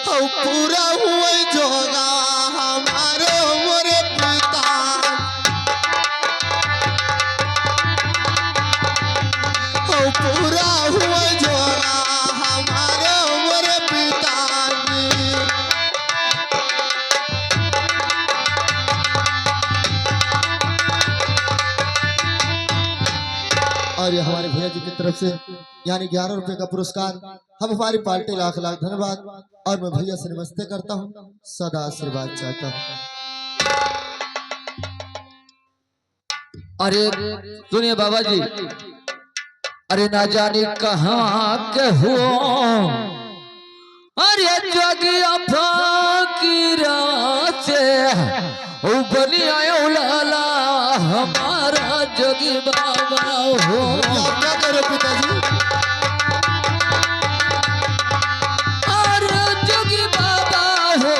तो पूरा हुआ जोगा हमारो मोरे पिता पूरा हुआ जोगा हमारो मोरे पिताजी। और ये हमारे भैया जी की तरफ से यानी 11 रुपए का पुरस्कार हम हमारी पार्टी लाख लाख धन्यवाद। और मैं भैया से नमस्ते करता हूँ, सदा आशीर्वाद चाहता हूँ। अरे सुनिए बाबा जी, अरे ना जाने कहाँ के हो, अरे जगिया फकीरा से बनी आयो लाला हमारा जोगी बाबा हो। क्या कह रहे पिताजी? अरे जोगी बाबा हो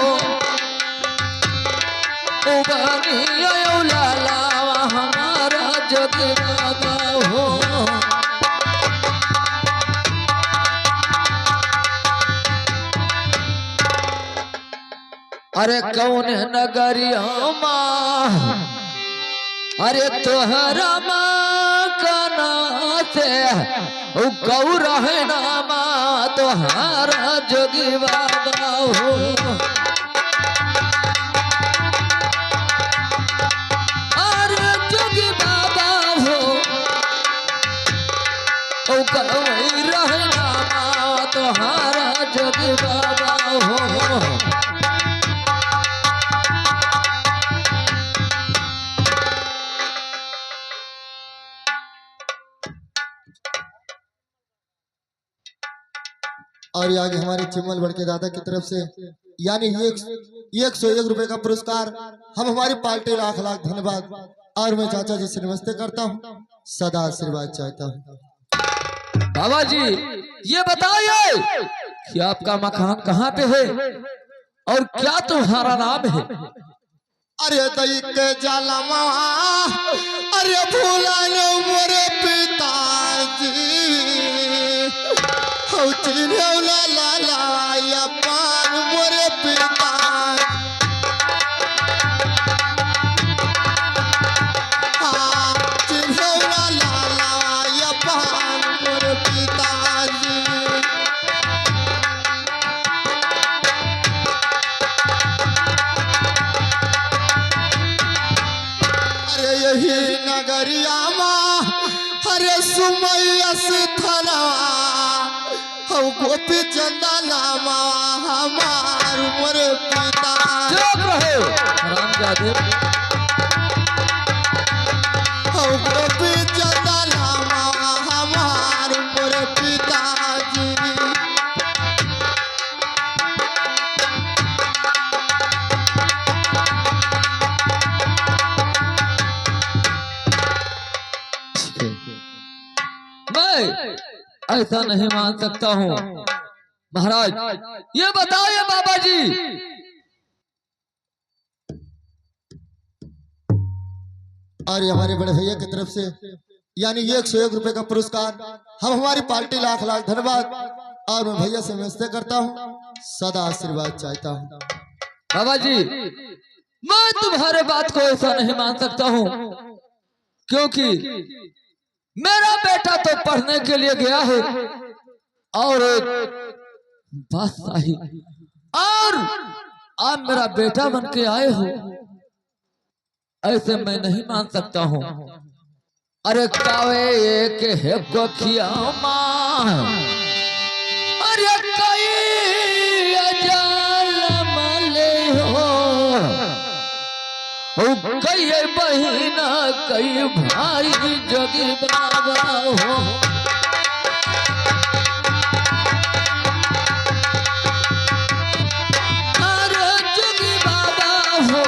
बनी आयो लाला हमारा जोगी बाबा हो। अरे कौन नगरिया माँ, अरे तोहरा माँ का नाम से गौर है नामा तोहरा जोगी बाबा हो। अरे जोगी बाबा हो गौर है नामा तोहरा जोगी बाबा हो। और आगे हमारे चिम्मल बड़ के दादा की तरफ से यानी 101 रुपए का पुरस्कार हम हमारी पार्टी लाख लाख धन्यवाद। और मैं चाचा जी से नमस्ते करता हूँ, सदा आशीर्वाद चाहता हूँ। बाबा जी ये बताइए कि आपका मकान कहाँ पे है और क्या तुम्हारा नाम है? अरे दई के जालमा अरे भूला नो मोरे पिताजी चिन्हौला लाला या पान मोरे पिता चिन्हौला लाला या पान मोरे पिताजी। अरे यही नगरिया माँ हरे सुमैया स्थलवा गोपी चंदा नामा हमार मोरे पिता। चुप रहो रामजादे। गोपी चंदा नामा हमार मोरे पिताजी। मैं ऐसा नहीं मान सकता हूँ महाराज। ये बताइए बाबा जी, और हमारे बड़े भैया की तरफ से यानी 101 रुपए का पुरस्कार हम हमारी पार्टी लाख लाख धन्यवाद। और मैं भैया से नमस्ते करता हूँ, सदा आशीर्वाद चाहता हूँ। बाबा जी मैं तुम्हारे बात को ऐसा नहीं मान सकता हूँ, क्योंकि मेरा बेटा तो पढ़ने के लिए गया है और बादशाही और आप मेरा बेटा बन के आए हो, ऐसे मैं नहीं मान सकता हूँ। अरे कावे एक है गोखिया माँ, अरे कई अजाल मले हो, कई बहिना कई भाई जोगी बाबा हो। अरे जोगी बाबा हो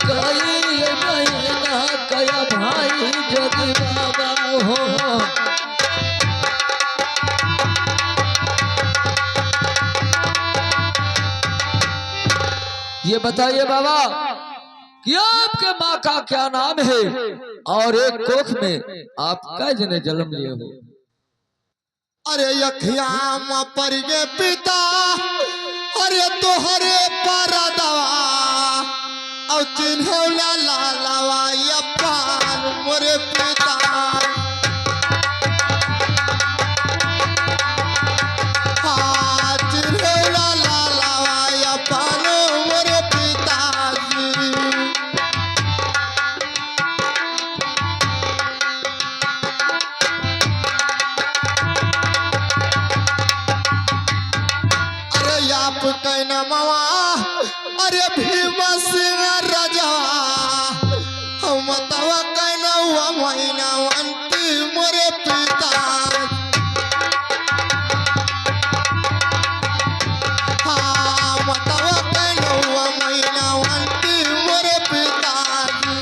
कई बहिना कई भाई जोगी बाबा हो। ये बताइए बाबा कि आपके माँ का क्या नाम है और एक कोख में आप कै जने जन्म लिए हो? अरे अखियाम पर गे पिता अरे तोहरे पर दवा और चिन्हौला लालवा अपान मोरे पिता हाँ चिन्हौला लालवा अपान मोरे पिताजी आप कहना मामा अरे भीम सिंह राजा हम तवा कहना हुआ महीना अंति मोरे पिता हाँ मतवा कहना हुआ महीना अंति मोरे पिताजी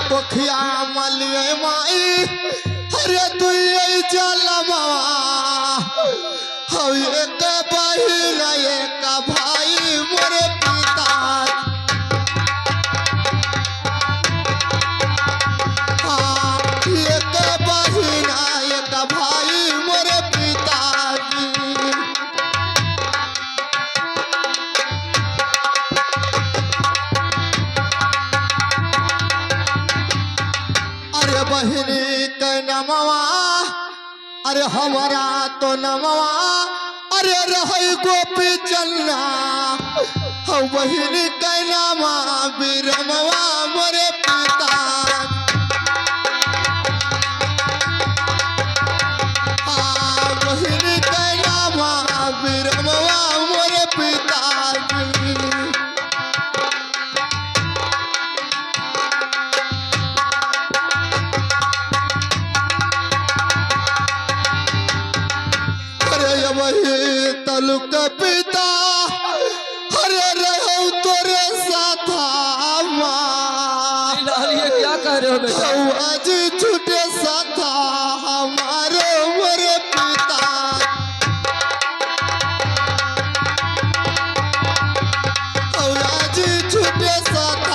पोखिया मलिए माई अरे तू जलवा हम एक बहिन एक भाई मोरे पिता हाँ एक बहिन एक भाई मोरे पिताजी बहिनी के नमवा अरे हमारा तो नमवा अरे रही गोपी चन्ना हम बहिनी के नामा बीरमवा मोरे पिता हाँ बहिनी के नामा बीरमवा मोरे पिताजी वही तलुक पिता हरे रहो तोरे साथ क्या कह रहे हो बेटा आज छूटे साथ हमारे मोरे पिता और आज छूटे साथ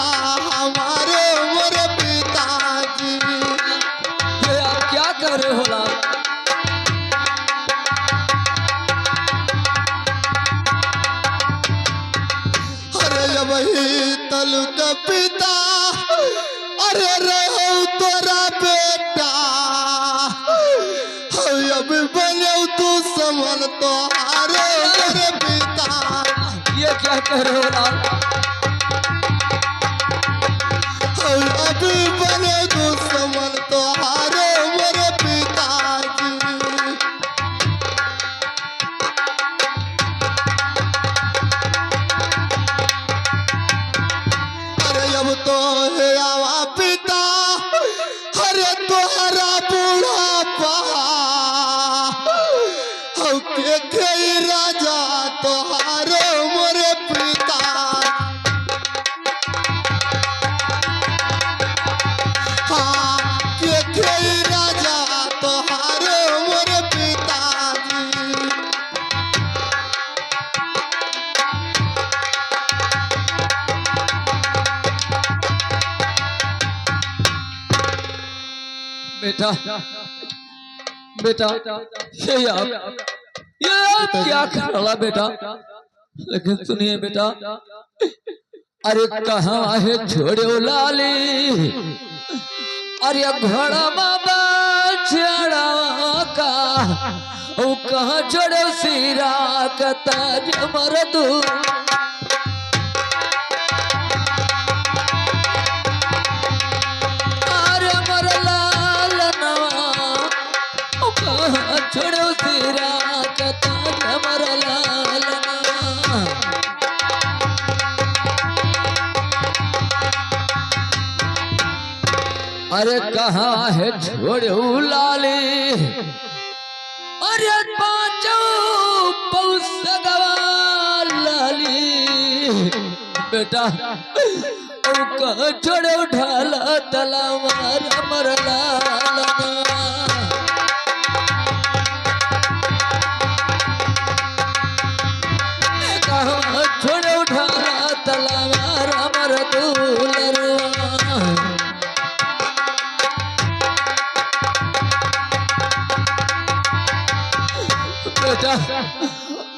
हमारे मोरे पिताजी ये आप क्या कह रहे हो लाल वही तलुक पिता अरे रहो तोरा बेटा अब बने तू समन तो हारे मेरे पिता ये क्या कह रहे हो लाल अब बने तू समन तो हारे मेरे पिताजी अब तो है आवा पिता हरे तोहरा बूढ़ा पहा के राजा तोहारो मोरे पिता हाँ के राजा तोहारो मोरे पिताजी बेटा बेटा ये आप क्या कर रहा बेटा लेकिन सुनिए बेटा अरे कहाँ है छोड़ो लाली अरे घोड़ा बाबा चढ़ा का ओ कहाँ छोड़ो सिरा का ताज मरदू छोड़ो सिरा कता हमर लाल अरे कहाँ है छोड़ो लाली अरे पांचों पौसगवा लाली बेटा कहाँ छोड़ो ढाला तलावार हमर लाल छोड़ो ढाला तलावा दुलरुआ। बेटा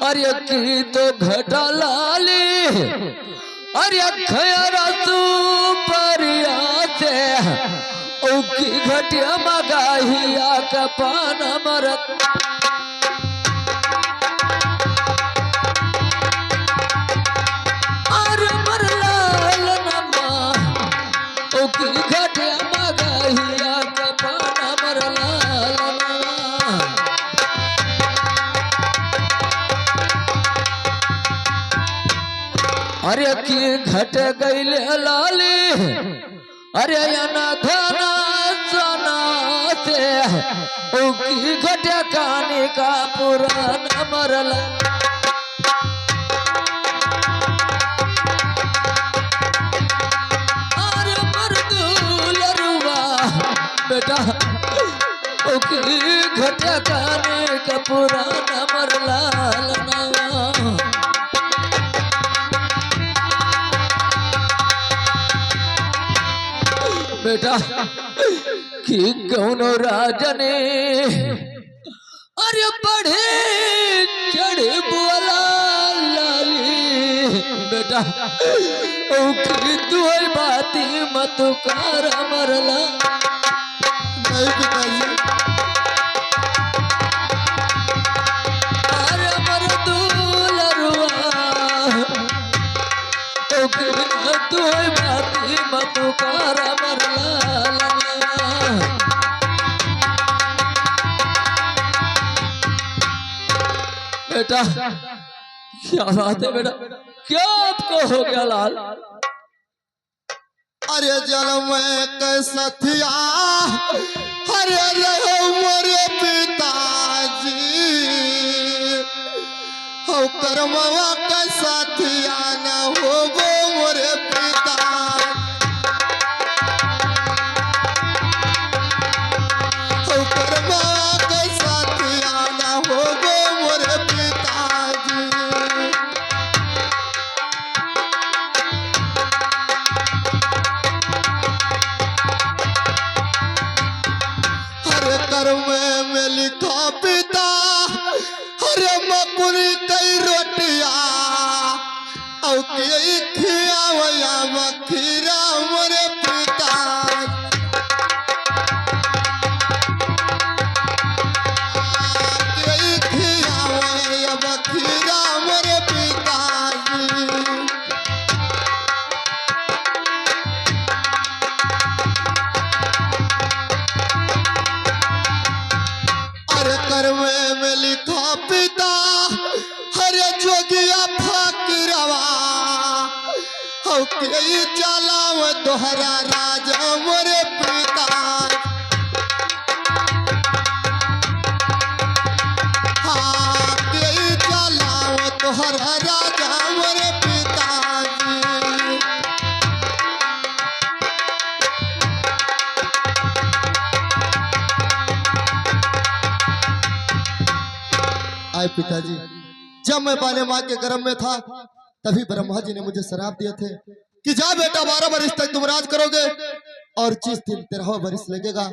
अरे की तो घटा लाली अरे खैरा तू परिया से की घटिया मगाहिया का पान मरत। अरे मरलाल नमा की घटिया मगाहिया का पान मरलाल नमा। अरे की घट गईले लाली अरे धना सना से की घट कानी का पुरान मरला। अरे मरदुलरुआ बेटा की घट कानी का पुरान मरला। बेटा कि कौनो राजने अरे बढ़े चढ़े बोला लाली बेटा की तू बाती मत कर मरला। नहीं पिताजी, अरे मरदुलरुआ तू बाती मत कर मरला। बेटा क्या बात है बेटा, क्या आपको हो गया लाल? अरे जन्म कैसा थिया अरे रहो मोरे पिताजी, हो कर्मवा कैसा थिया न हो वो मोरे पिताजी, हो कर्मवा कैसा थिया न हो वो मोरे पिताजी। कर्म में लिखा पिता अरे मकुरी कई रोटिया और खियावया मखीरा मोरे पिता, खियावया मखीरा मोरे पिताजी। कर्म में लिखा पिता हरे जोगिया फकीरवा हो के चलाव तोहरा राजा मोरे पिता, हाँ के चलाव तोहरा राजा मोरे पिताजी। आए पिताजी, जब मैं पाने माँ के गर्भ में था तभी ब्रह्मा जी ने मुझे शराप दिए थे कि जा बेटा 12 वर्ष तक तुम राज करोगे और जिस दिन 13वां वर्ष लगेगा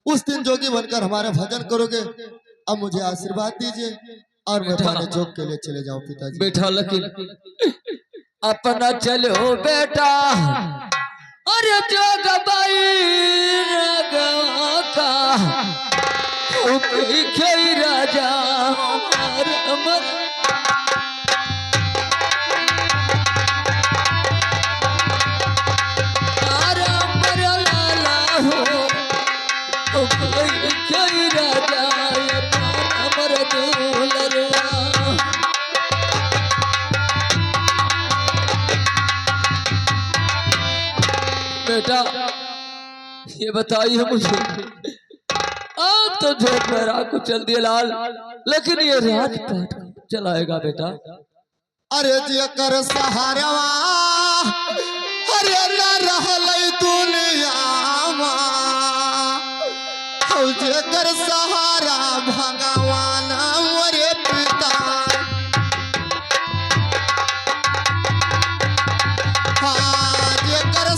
उस दिन जोगी बनकर हमारा भजन करोगे। अब मुझे आशीर्वाद दीजिए और मैं पाने जोग के लिए चले जाऊं पिताजी। बेटा लेकिन अपना चलो बेटा अरे जोग बाई का खेई राजा अमर। लाला हो खेई राजा अमर दुलरुआ। बेटा ये बताइए मुझे, आप तो झोंक में रात को चल दिए लाल, लेकिन ये राजपाट चलाएगा बेटा? अरे जे कर सहारवा अरे न रहल दुनिया हो जे कर सहारा भगवान मोरे पिता, हाँ जे कर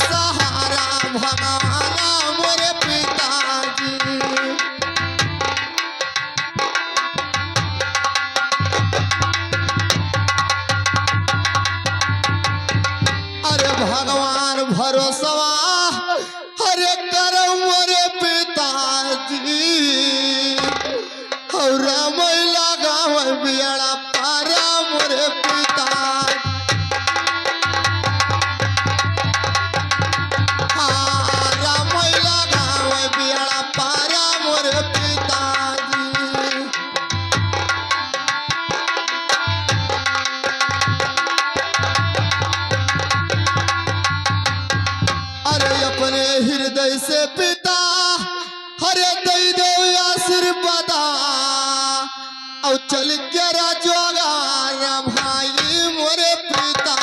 भगवान भरोसवा हरे करम मोरे पिताजी और मैला गाँव बियाड़ा पारा मोरे पिता मैला गाँव बियाड़ा पारा मोरे पिताजी। अरे अपने हृदय से पिता हरे दई दो आशीर्वाद और चल के राजोगा भाई मोरे पिता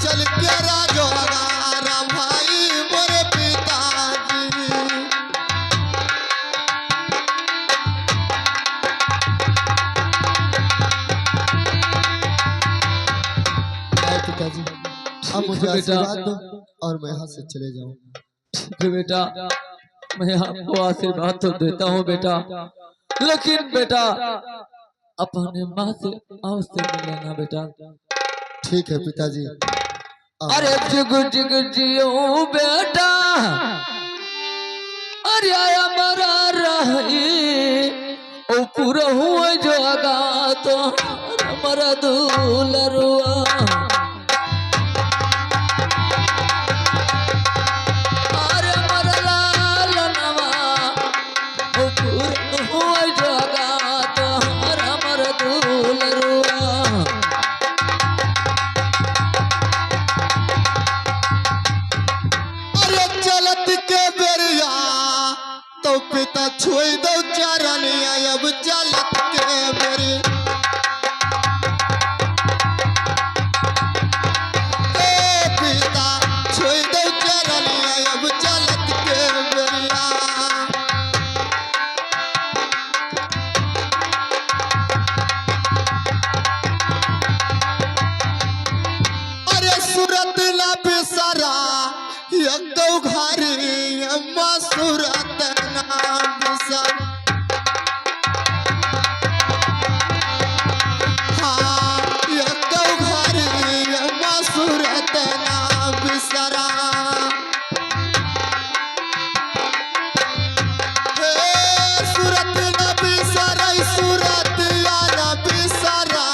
चल के राजोगा भाई मोरे पिताजी। पिताजी अब मुझे आशीर्वाद दो और मैं यहाँ से चले जाऊँ। ठीक है बेटा, मैं आपको आशीर्वाद तो देता हूँ बेटा, लेकिन बेटा अपने माँ से अवश्य मिल लेना बेटा। ठीक है पिताजी। अरे जुग जुग जियो बेटा, अरे आया मरा रही ओ पूरा हुआ जो आगा तो हमारा दुलरुआ। अरे मरा लाल नवा ओ पूरा हुआ जो आगा तो हमारा दुलरुआ। चलत के बेरिया तो पिता छोड़ दो चरनिया अब चलत के बेरी पिता छोड़ दो चरनिया अब चलत के बेरिया। अरे सूरत ना बिसरा यको घरी अम्मा सूरत नाम बिसर हाँ यको घरी अम्मा सूरत नाम बिसरा। सूरत न बिसरा सूरत या न बिसरा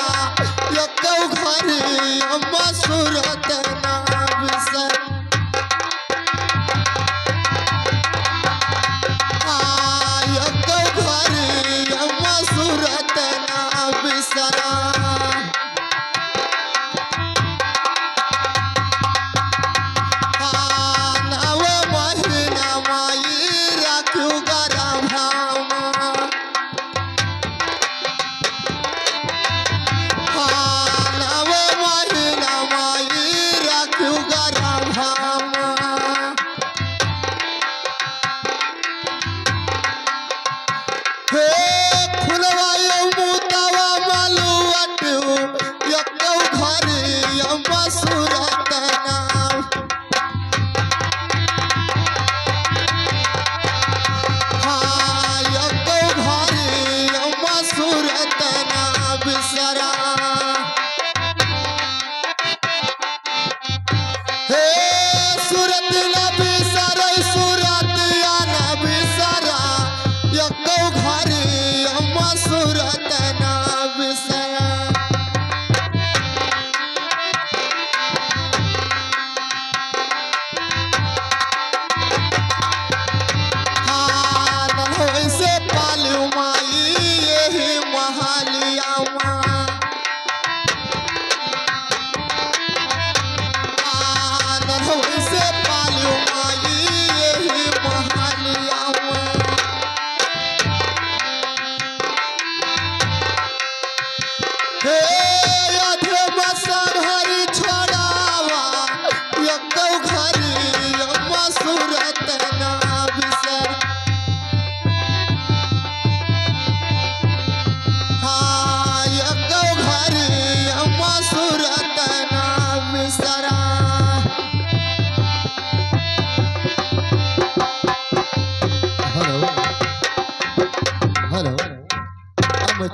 यको घरी अम्मा सूरत नाम बिसर। सूरत ना बिसरा नव महीना माई रखू गरा भामा नव महीना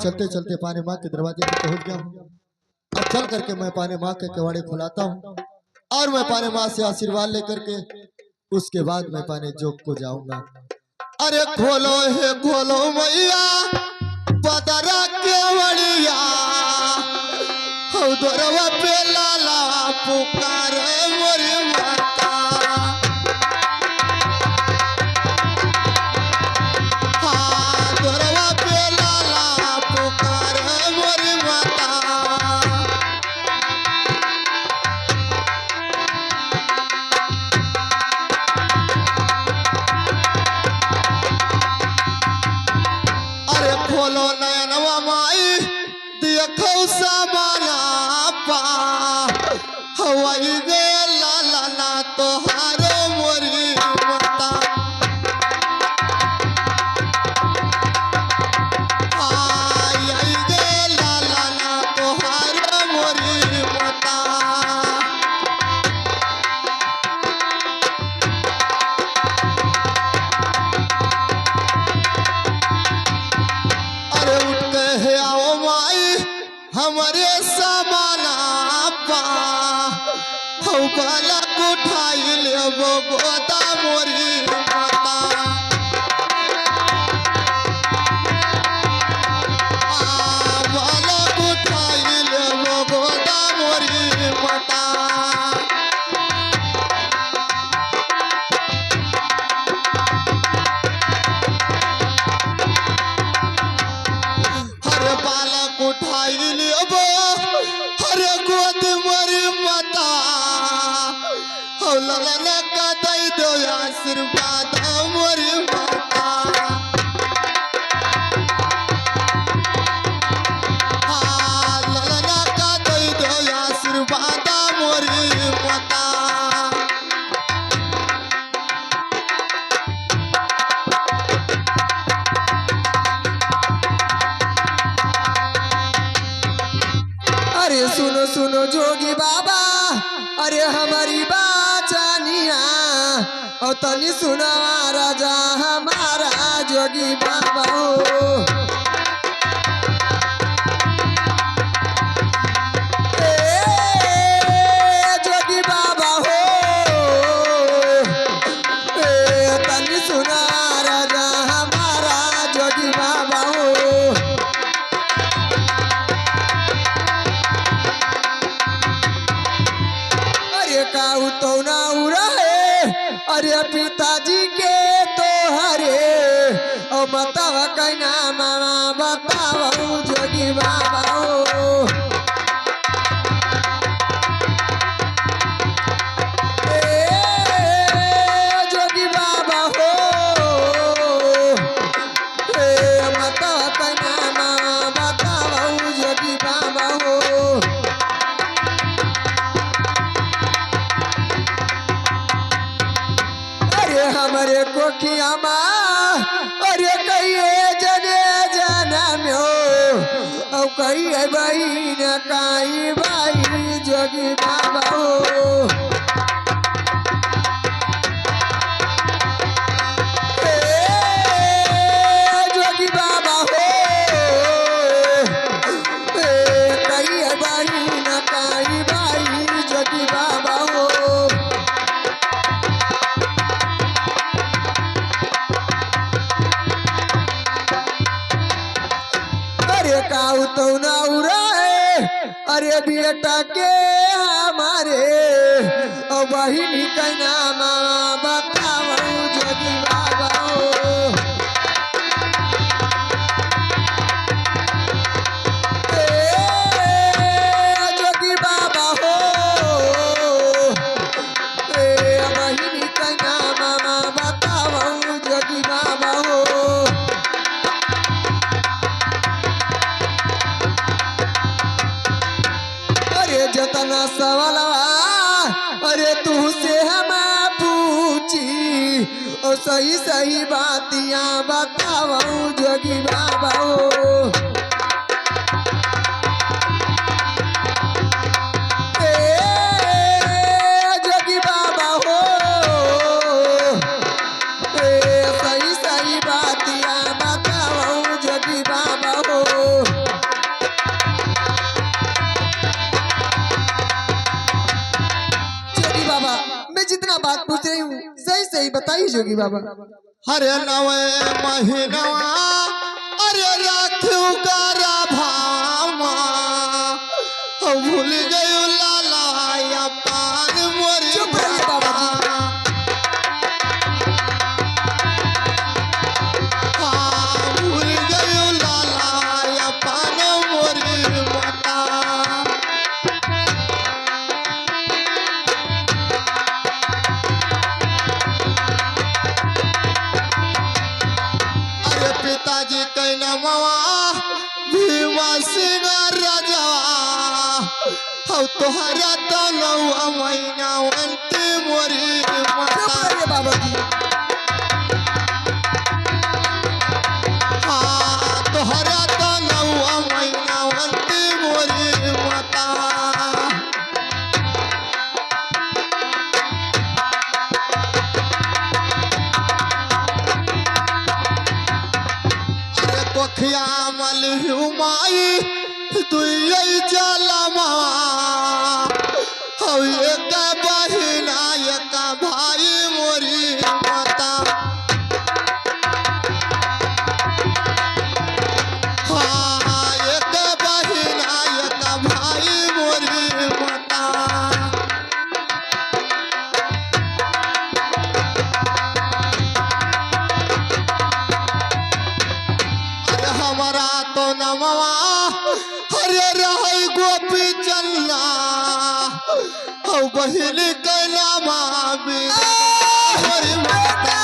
चलते चलते पानी माँ के दरवाजे पर पहुंच गया हूँ। अब चल करके मैं पानी माँ के कवाड़े खुलाता हूँ और मैं पानी माँ से आशीर्वाद लेकर के उसके बाद मैं पानी जोग को जाऊंगा। अरे खोलो है खोलो मैया बदरा केवड़िया हो दरवा पे लाला पुकार मोरी माता। हाँ दरवा पे लाला पुकार मोरी माता। अरे खोलो नयनवा माई देखो समाना पा हवाई गे लाला ना तोहारो मोरी माता। आई गे लाला ना तोहारो मोरी माता। अरे उठ के है आओ माई हमारे समाना पा हौ बालक उठाई लेबो गोदा मोरी माता। बालक उठाई लेबो गोदा मोरी माता। हरे बालक उठाई लेबो हरे गोद मोरी माता। हौ ललन का दई दो आशीर्वाद मोरी माता। हाँ ललन का दई दो आशीर्वाद मोरी माता। अरे सुनो सुनो जोगी बाबा, अरे हमारी बाचानिया और तनी सुना राजा हमारा जोगी बाबा हो। जोगी बाबा हो, तनी सुना राजा हमारा जोगी बाबा हो। अरे काऊ तो ना रहे, अरे पिताजी के तो हरे ओ बतावा कहना मामा बतावा जोगी बाबा हो। जोगी बाबा हो, बतावा कहना मामा बतावा जोगी बाबा हो। हमारे कोखिया माँ अरे कहिए जने जाना में हो और कहिए बहन काई भाई जोगी बाबा हो। जोगी बाबा हो, कहिए बहन काई भाई जोगी बाबा हो। अरे काऊ तो ना उड़ाए, अरे बेटा के हमारे और बहिनी का नाम बताओ जोगी बाबा हो। जोगी बाबा हो, बहिनी का नाम बताओ जोगी बाबा हो। अरे जतना सवालवा अरे तू से हम पूछी और सही सही बातियां बताओ जोगी बाबा हो। जोगी बाबा हो, सही सही बातियां बताओ जोगी बाबा हो। जितना बात पूछ रही हूँ सही सही बताइए जोगी बाबा। हरे नवे महीनवा अरे राखू करा भामा भूल गयो लाला या पान मोरी चुप रहिए बाबा जी। भूल गयो लाला या पान मोरी माता। अरे पिताजी कैना मवा भीमा सिंह राजवा हौ तोहरा तो नौवा महीना वंती मोरी चुप माता। रहिए बाबा जी। तोहरा तो नौवा महीना वंती मोरी माता। अरे कोखिया मल हुमाई दुई जलमा हौ एक बहिना एक भाई मोरी माता। एक बहिना एक भाई मोरी माता। अरे हमारा तो नमवा हरे रहे गोपी चन्ना हौ बहिन कैला मामी मोरी माता।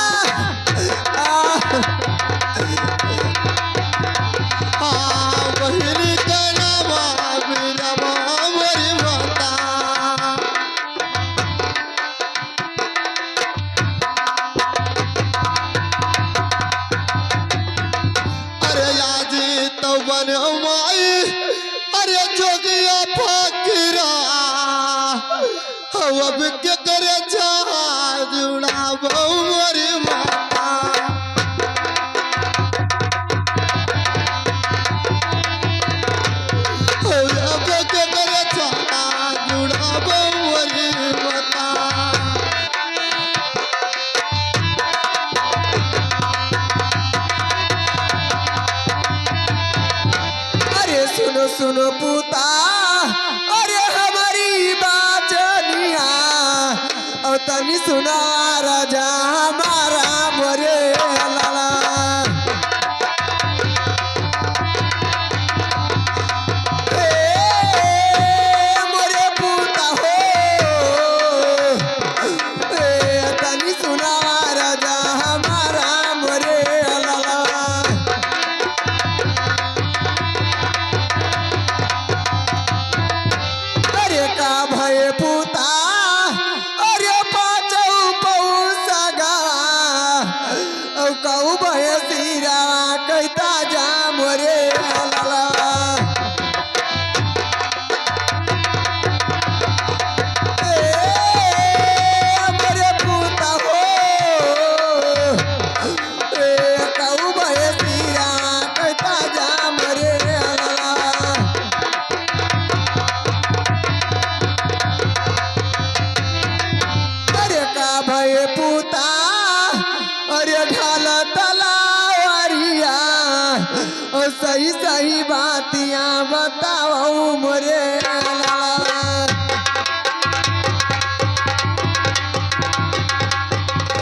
बहिन कैला मामी रमा मोरी माता। अरे याजी तो बन माई अरे जोगिया फकीरा अब के करे जुड़ा बहु मोरी माता। अब के करे जुड़ा बहु मोरी माता। अरे सुनो सुनो पूता अरे हमारी बाचनिया और तनी सुना राजा हमारा मोरे लाला। ए, मोरे पूता हो ए, तनी सुना राजा हमारा मोरे लाला। अरे का भय पूता अरे पाचौ पौसगा औ कऊ भय सिरा कैता जा मोरे लाला। ए, मोरे पूता हो ए, कऊ भय सिरा कैता जा मोरे लाला। अरे का भय पूता अरे ढाल तलावरिया और सही सही बातियां बताओ मोरे लाला।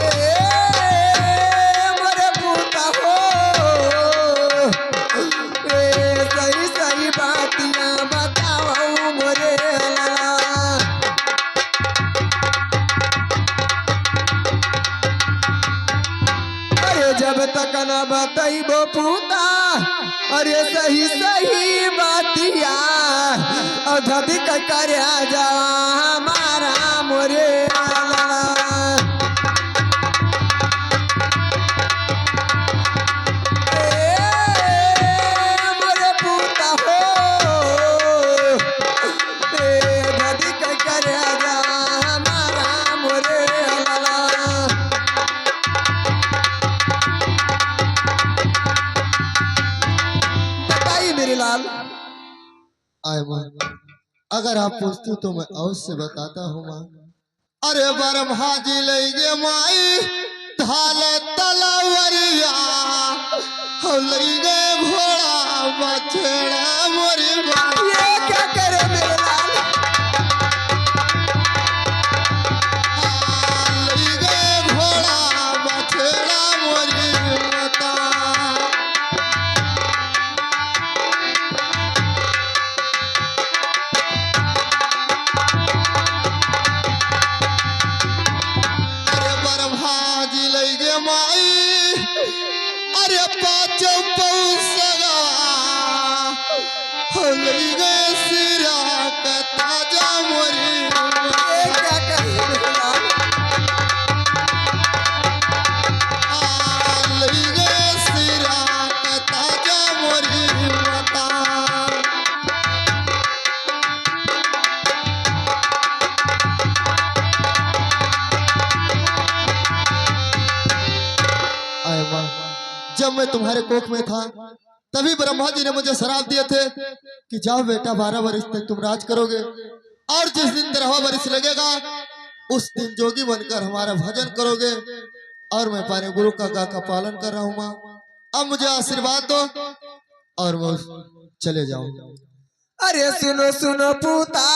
ए, मोरे पूता हो ए, सही सही बातियां बताओ मोरे लाला। अरे जब तक न बतैबो पूता अरे सही सही बातिया अधदी करे जावा हमारा मोरे लाला। ए, मोरे पूता हो ए, अधदी करे जावा हमारा मोरे लाला। बताइए मेरे लाल। आए माँ अगर आप पूछती हो तो मैं अवश्य बताता हूँ माँ। अरे ब्रह्मा जी लगे माई ढाल तलवरिया हो लगे घोड़ा बछड़ा मोरी माई। ये क्या करे मेरे लाल लगे घोड़ा बछड़ा मोरी माता। अरे ब्रह्मा जी लगे माई अरे पाँच पौसगा हो लगे सिरा का ताजा मोरी माई। ये क्या करे मेरे लाल लगे सिरा का ताजा मोरी माता। आए माँ, जब मैं तुम्हारे कोख में था तभी ब्रह्मा जी ने मुझे श्राप दिए थे कि जाओ बेटा 12 वर्ष तक तुम राज करोगे और जिस दिन 13वां वर्ष लगेगा उस दिन जोगी बनकर हमारा भजन करोगे और मैं पाने गुरु का पालन कर रहा हूँ माँ। अब मुझे आशीर्वाद दो और मैं चले जाऊं। अरे सुनो सुनो पुता